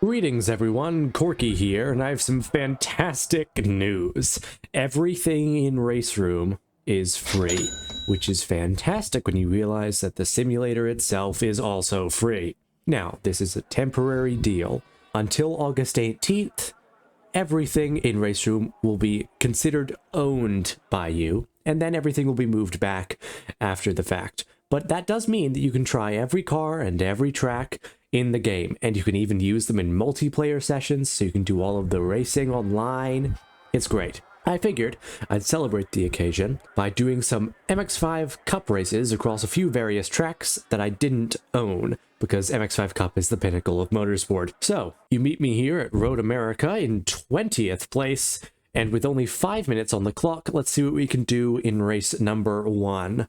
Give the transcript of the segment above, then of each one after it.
Greetings everyone, Corky here, and I have some fantastic news. Everything in Raceroom is free, which is fantastic when you realize that the simulator itself is also free. Now, this is a temporary deal. Until August 18th, everything in Raceroom will be considered owned by you, and then everything will be moved back after the fact. But that does mean that you can try every car and every track in the game, and you can even use them in multiplayer sessions, so you can do all of the racing online. It's great. I figured I'd celebrate the occasion by doing some MX-5 Cup races across a few various tracks that I didn't own, because MX-5 Cup is the pinnacle of motorsport. So, you meet me here at Road America in 20th place, and with only 5 minutes on the clock, let's see what we can do in race number 1.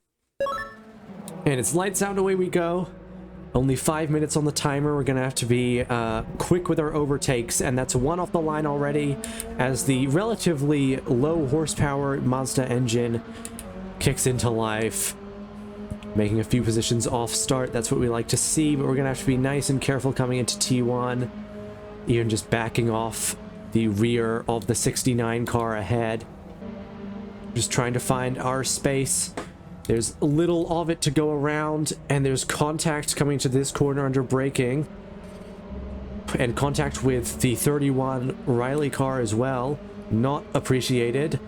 And it's lights out, away we go. Only 5 minutes on the timer. We're gonna have to be quick with our overtakes, and that's one off the line already as the relatively low horsepower Mazda engine kicks into life, making a few positions off start. That's what we like to see, but we're gonna have to be nice and careful coming into T1, even just backing off the rear of the 69 car ahead, just trying to find our space. There's little of it to go around, and there's contact coming to this corner under braking, and contact with the 31 Riley car as well. Not appreciated.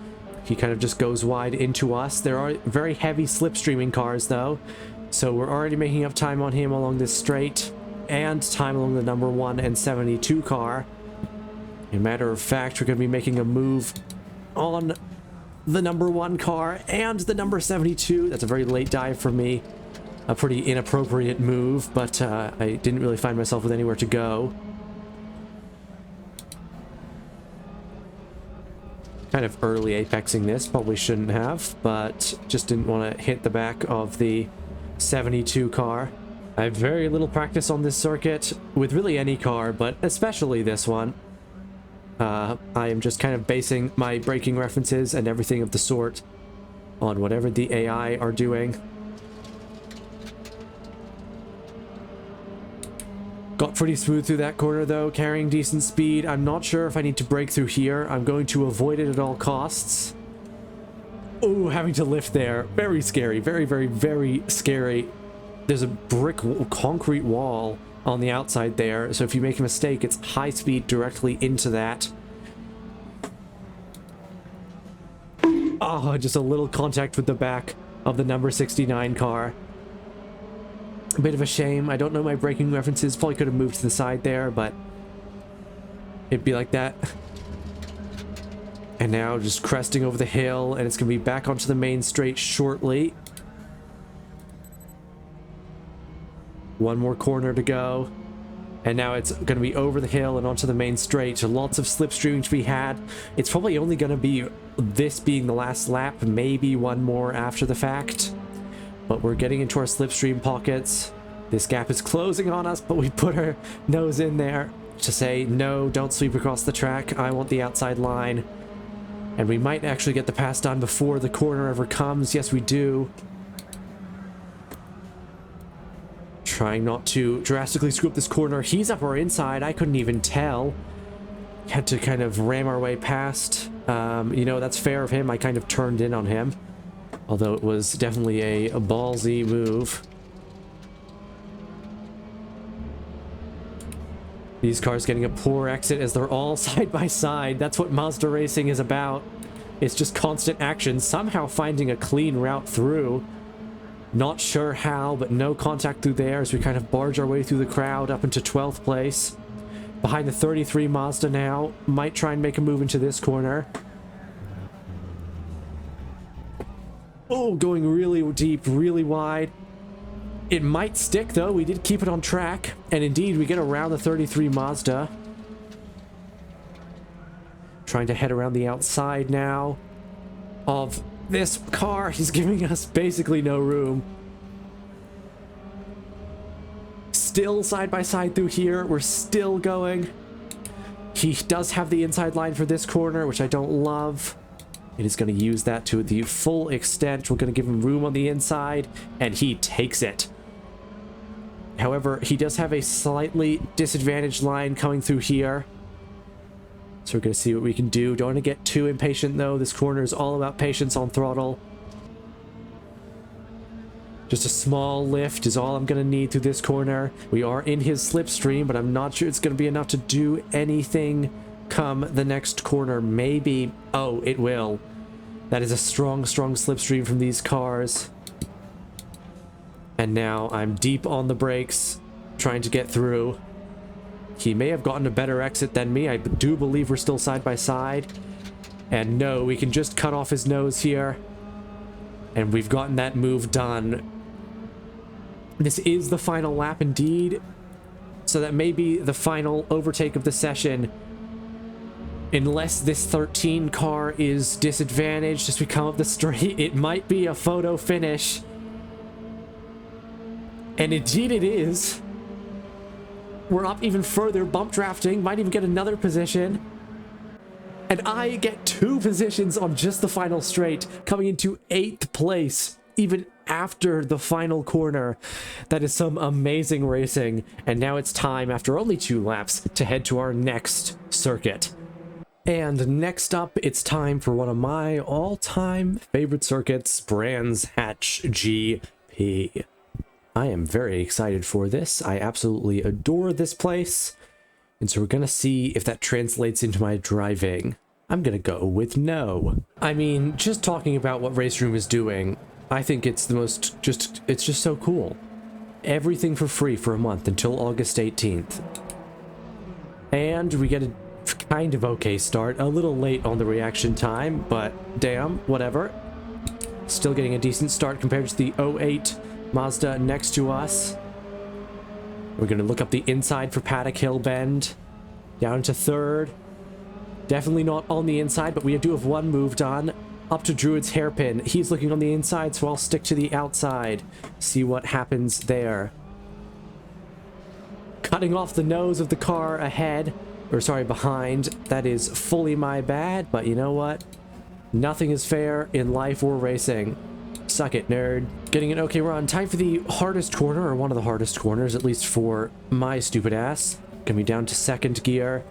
He kind of just goes wide into us. There are very heavy slipstreaming cars though, so we're already making up time on him along this straight, and time along the number 1 and 72 car. As a matter of fact, we're going to be making a move on the number 1 car and the number 72. That's a very late dive for me. A pretty inappropriate move, but I didn't really find myself with anywhere to go. Kind of early apexing this, probably shouldn't have, but just didn't want to hit the back of the 72 car. I have very little practice on this circuit with really any car, but especially this one. I am just kind of basing my braking references and everything of the sort on whatever the AI are doing. Got pretty smooth through that corner though, carrying decent speed. I'm not sure if I need to brake through here. I'm going to avoid it at all costs. Oh, having to lift there. Very scary. Very, very, very scary. There's a concrete wall on the outside there, so if you make a mistake, it's high speed directly into that. Oh, just a little contact with the back of the number 69 car. A bit of a shame. I don't know my braking references. Probably could have moved to the side there, but it'd be like that. And now just cresting over the hill, and it's gonna be back onto the main straight shortly. One more corner to go, and now it's going to be over the hill and onto the main straight. So lots of slipstreaming to be had. It's probably only going to be this being the last lap, maybe one more after the fact. But we're getting into our slipstream pockets. This gap is closing on us, but we put our nose in there to say, no, don't sweep across the track. I want the outside line. And we might actually get the pass done before the corner ever comes. Yes, we do. Trying not to drastically screw up this corner. He's up our inside. I couldn't even tell. Had to kind of ram our way past. You know, that's fair of him. I kind of turned in on him. Although it was definitely a ballsy move. These cars getting a poor exit as they're all side by side. That's what Mazda racing is about. It's just constant action. Somehow finding a clean route through. Not sure how, but no contact through there as we kind of barge our way through the crowd up into 12th place. Behind the 33 Mazda now. Might try and make a move into this corner. Oh, going really deep, really wide. It might stick though. We did keep it on track. And indeed, we get around the 33 Mazda. Trying to head around the outside now of this car. He's giving us basically no room. Still side by side through here. We're still going. He does have the inside line for this corner, which I don't love. It is going to use that to the full extent. We're going to give him room on the inside, and he takes it. However, he does have a slightly disadvantaged line coming through here. So we're going to see what we can do. Don't want to get too impatient, though. This corner is all about patience on throttle. Just a small lift is all I'm going to need through this corner. We are in his slipstream, but I'm not sure it's going to be enough to do anything come the next corner. Maybe. Oh, it will. That is a strong, strong slipstream from these cars. And now I'm deep on the brakes, trying to get through. He may have gotten a better exit than me. I do believe we're still side by side. And no, we can just cut off his nose here. And we've gotten that move done. This is the final lap indeed. So that may be the final overtake of the session. Unless this 13 car is disadvantaged as we come up the straight, it might be a photo finish. And indeed it is. We're up even further, bump drafting, might even get another position. And I get 2 positions on just the final straight, coming into 8th place, even after the final corner. That is some amazing racing. And now it's time, after only 2 laps, to head to our next circuit. And next up, it's time for one of my all-time favorite circuits, Brands Hatch GP. I am very excited for this. I absolutely adore this place. And so we're going to see if that translates into my driving. I'm going to go with no. I mean, just talking about what Raceroom is doing, I think it's the most it's just so cool. Everything for free for a month until August 18th. And we get a kind of okay start. A little late on the reaction time, but damn, whatever. Still getting a decent start compared to the 08 Mazda next to us. We're going to look up the inside for Paddock Hill Bend. Down to 3rd. Definitely not on the inside, but we do have 1 move done. Up to Druid's Hairpin. He's looking on the inside, so I'll stick to the outside. See what happens there. Cutting off the nose of the car ahead. Or sorry, behind. That is fully my bad, but you know what? Nothing is fair in life or racing. Suck it, nerd. Getting an okay run. Time for the hardest corner, or one of the hardest corners, at least for my stupid ass. Gonna be down to 2nd gear.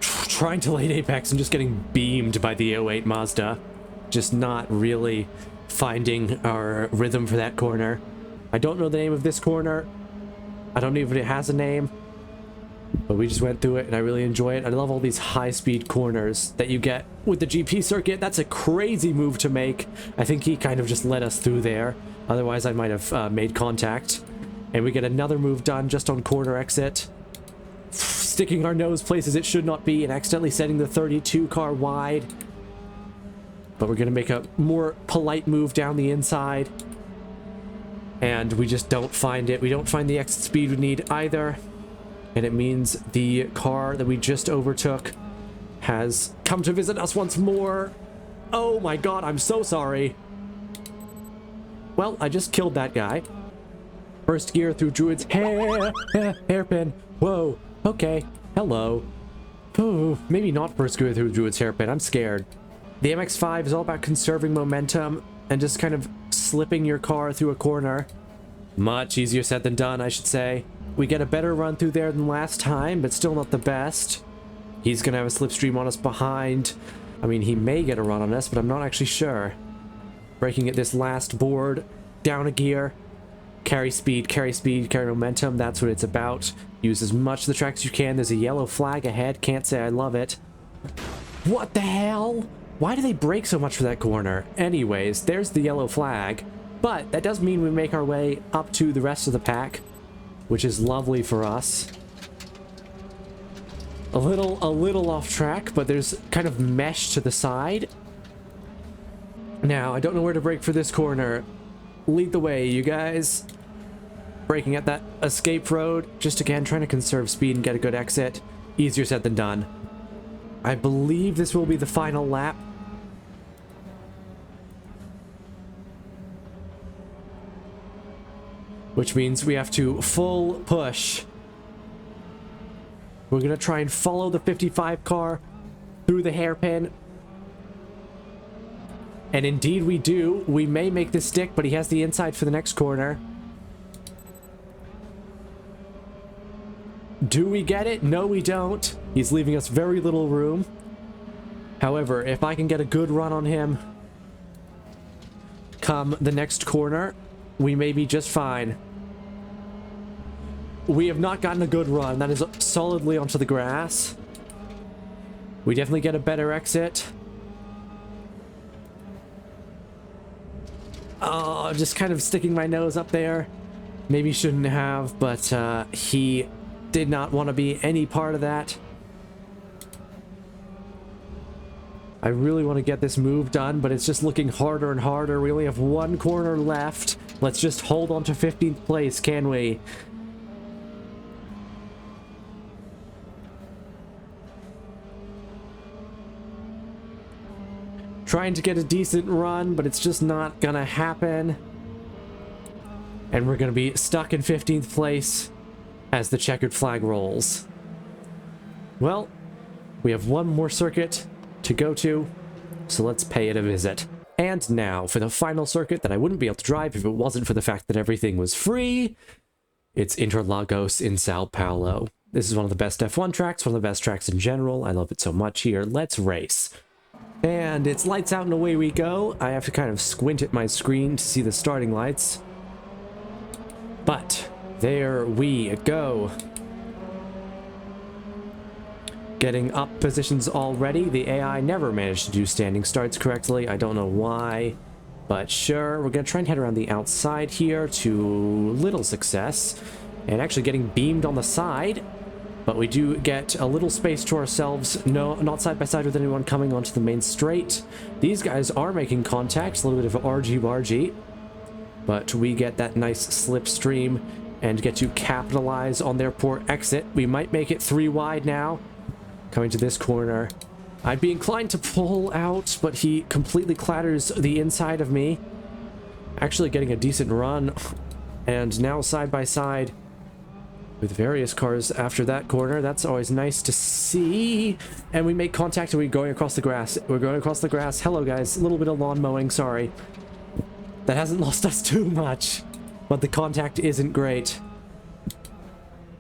Trying to late apex and just getting beamed by the 08 Mazda. Just not really finding our rhythm for that corner. I don't know the name of this corner. I don't know if it has a name. But we just went through it and I really enjoy it. I love all these high-speed corners that you get with the GP circuit. That's a crazy move to make. I think he kind of just led us through there. Otherwise, I might have made contact. And we get another move done just on corner exit. Sticking our nose places it should not be and accidentally setting the 32 car wide. But we're going to make a more polite move down the inside. And we just don't find it. We don't find the exit speed we need either. And it means the car that we just overtook has come to visit us once more. Oh my god, I'm so sorry. Well, I just killed that guy. 1st gear through Druid's hairpin. Whoa, okay, hello. Ooh, maybe not 1st gear through Druid's hairpin, I'm scared. The MX-5 is all about conserving momentum and just kind of slipping your car through a corner. Much easier said than done, I should say. We get a better run through there than last time, but still not the best. He's going to have a slipstream on us behind. I mean, he may get a run on us, but I'm not actually sure. Braking at this last board. Down a gear. Carry speed, carry momentum. That's what it's about. Use as much of the track as you can. There's a yellow flag ahead. Can't say I love it. What the hell? Why do they brake so much for that corner? Anyways, there's the yellow flag. But that does mean we make our way up to the rest of the pack, which is lovely for us. A little off track, but there's kind of mesh to the side. Now, I don't know where to brake for this corner. Lead the way, you guys. Braking at that escape road. Just again, trying to conserve speed and get a good exit. Easier said than done. I believe this will be the final lap. Which means we have to full push. We're going to try and follow the 55 car through the hairpin. And indeed we do. We may make this stick, but he has the inside for the next corner. Do we get it? No, we don't. He's leaving us very little room. However, if I can get a good run on him come the next corner, we may be just fine. We have not gotten a good run. That is solidly onto the grass. We definitely get a better exit. Oh, just kind of sticking my nose up there. Maybe shouldn't have, but he did not want to be any part of that. I really want to get this move done, but it's just looking harder and harder. We only have one corner left. Let's just hold on to 15th place, can we? Trying to get a decent run, but it's just not gonna happen. And we're gonna be stuck in 15th place as the checkered flag rolls. Well, we have one more circuit to go to, so let's pay it a visit. And now for the final circuit that I wouldn't be able to drive if it wasn't for the fact that everything was free. It's Interlagos in Sao Paulo. This is one of the best F1 tracks, one of the best tracks in general. I love it so much here. Let's race. And it's lights out and away we go. I have to kind of squint at my screen to see the starting lights. But there we go. Getting up positions already. The AI never managed to do standing starts correctly. I don't know why, but sure. We're going to try and head around the outside here to little success. And actually getting beamed on the side. But we do get a little space to ourselves. No, not side by side with anyone coming onto the main straight. These guys are making contact. A little bit of argy-bargy. But we get that nice slipstream and get to capitalize on their poor exit. We might make it 3 wide now. Coming to this corner. I'd be inclined to pull out, but he completely clatters the inside of me. Actually getting a decent run. And now side by side with various cars after that corner. That's always nice to see. And we make contact and we're going across the grass. We're going across the grass. Hello, guys. A little bit of lawn mowing. Sorry. That hasn't lost us too much. But the contact isn't great.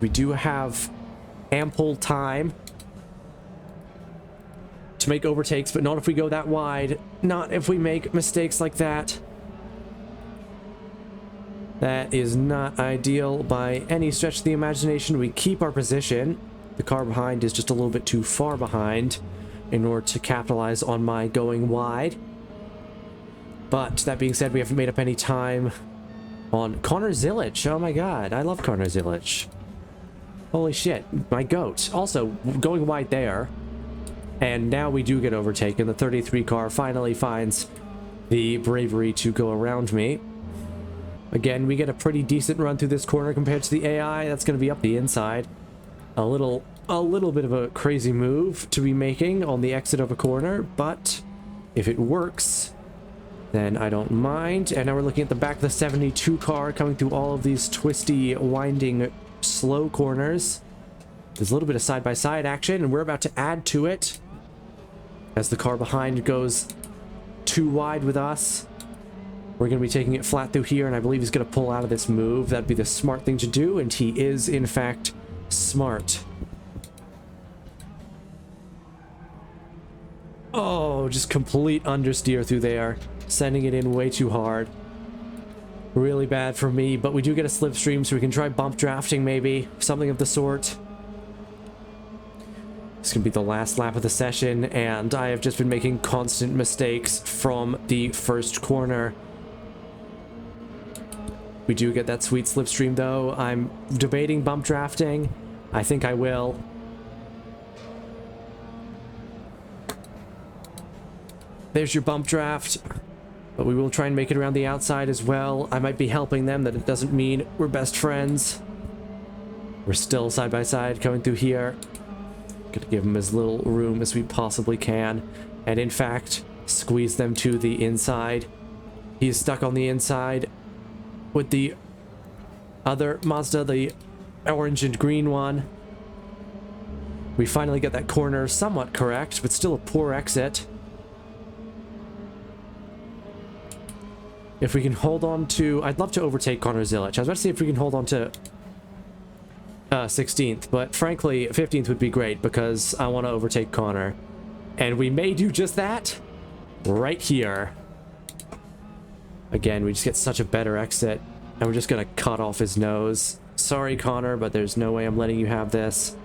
We do have ample time to make overtakes, but not if we go that wide. Not if we make mistakes like that. That is not ideal by any stretch of the imagination. We keep our position. The car behind is just a little bit too far behind in order to capitalize on my going wide. But that being said, we haven't made up any time on Connor Zilic. Oh my god, I love Connor Zilic. Holy shit, my goat. Also, going wide there. And now we do get overtaken. The 33 car finally finds the bravery to go around me. Again, we get a pretty decent run through this corner compared to the AI. That's going to be up the inside. A little bit of a crazy move to be making on the exit of a corner, but if it works, then I don't mind. And now we're looking at the back of the 72 car coming through all of these twisty, winding, slow corners. There's a little bit of side-by-side action, and we're about to add to it as the car behind goes too wide with us. We're going to be taking it flat through here, and I believe he's going to pull out of this move. That'd be the smart thing to do, and he is, in fact, smart. Oh, just complete understeer through there. Sending it in way too hard. Really bad for me, but we do get a slipstream, so we can try bump drafting maybe. Something of the sort. It's going to be the last lap of the session, and I have just been making constant mistakes from the first corner. We do get that sweet slipstream, though. I'm debating bump drafting. I think I will. There's your bump draft. But we will try and make it around the outside as well. I might be helping them. That it doesn't mean we're best friends. We're still side by side coming through here. Gonna give them as little room as we possibly can. And in fact, squeeze them to the inside. He's stuck on the inside with the other Mazda, the orange and green one. We finally get that corner somewhat correct, but still a poor exit. If we can hold on to... I'd love to overtake Connor Zilic. I was about to see if we can hold on to 16th, but frankly, 15th would be great because I want to overtake Connor. And we may do just that right here. Again, we just get such a better exit, and we're just going to cut off his nose. Sorry, Connor, but there's no way I'm letting you have this.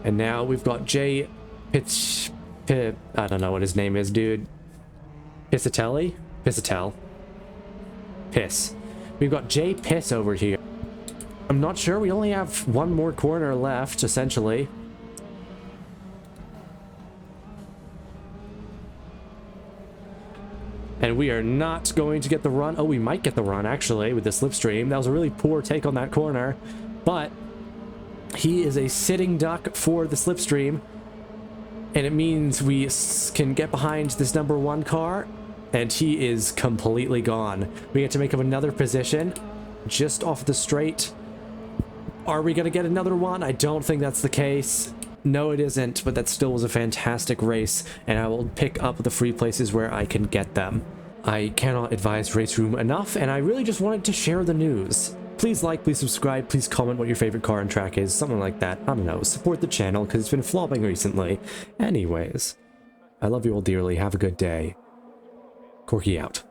And now we've got Jay I don't know what his name is, dude. Pisatelli? Pisatel. Piss. We've got Jay Piss over here. I'm not sure. We only have one more corner left, essentially. And we are not going to get the run. Oh, we might get the run, actually, with the slipstream. That was a really poor take on that corner. But he is a sitting duck for the slipstream. And it means we can get behind this number 1 car. And he is completely gone. We get to make him another position. Just off the straight. Are we going to get another one? I don't think that's the case. No, it isn't, but that still was a fantastic race, and I will pick up the free places where I can get them. I cannot advise Raceroom enough, and I really just wanted to share the news. Please like, please subscribe, please comment what your favorite car and track is, something like that. I don't know, support the channel, because it's been flopping recently. Anyways, I love you all dearly, have a good day. Corky out.